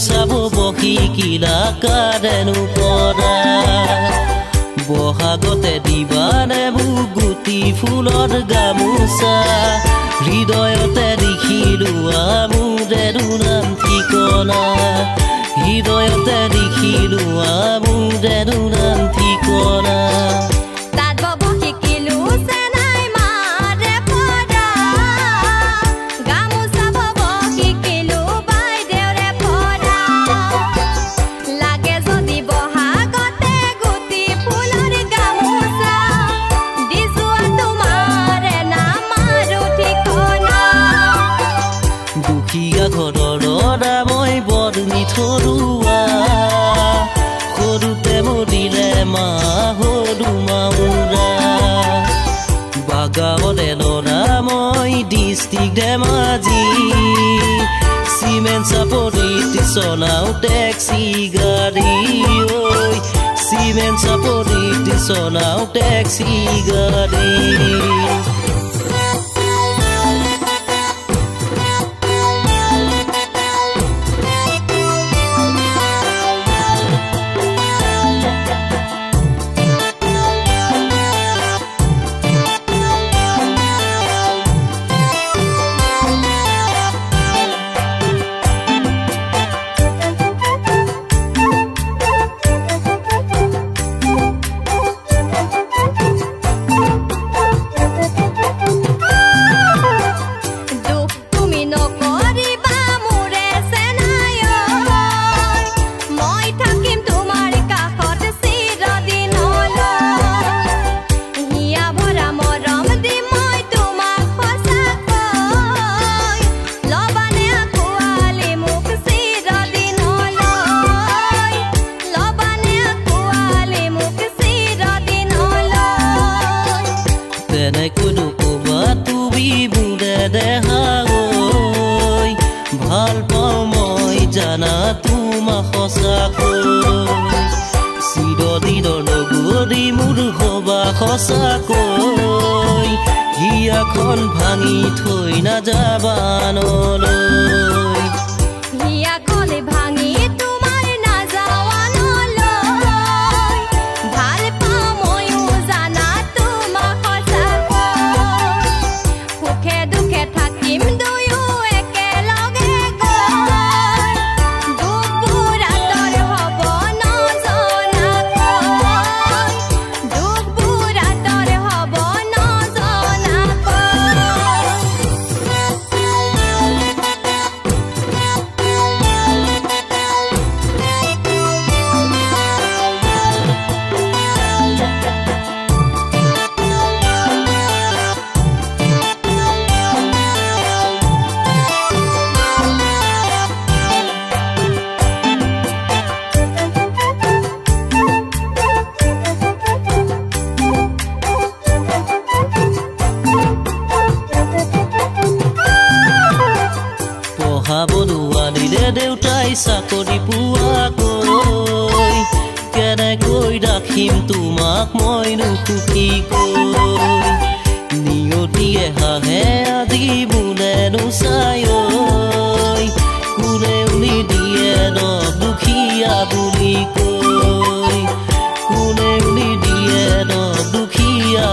চাব বহি কিলা কাৰেনো পৰা বহাগতে দিবানে মোক গুটি ফুলৰ গামোচা হৃদয়তে লিখিলো আমোৰেৰো নাম ঠিকনা হৃদয়তে লিখিলো আমোৰেৰো নাম ঠিকনা সৰুতে মৰিলে মা সৰু মামুৰা বাগাৱলে ল'ৰা মই ডিষ্ট্ৰিক্ট ধেমাজি চিমেণ্ট চাপৰিত চলাওঁ টেক্সি গাড়ী ঐ চিমেণ্ট চাপৰিত চলাওঁ টেক্সি গাড়ী ভাল পাওঁ মই জানা তোমাক সঁচাকৈ চিৰদিনৰ নগৰী মোৰ হবা সঁচাকৈ হিয়াখন ভাঙি থৈ নাযাবা নলৈ হিয়াখন ভাঙি তোমাৰ নাযাৱা নলৈ ভাল পাওঁ ময়ো জানা তোমাক সঁচাকৈ সুখে দুখে থাকিম দুয়ো দেউতাই চাকৰি পোৱাকৈ কেনেকৈ ৰাখিম তোমাক মইনো সুখীকৈ নিয়তিয়ে হাঁহে আজি বোলেনো চাই কোনেও নিদিয়ে ন দুখীয়া বুলি কৈ কোনেও নিদিয়ে ন দুখীয়া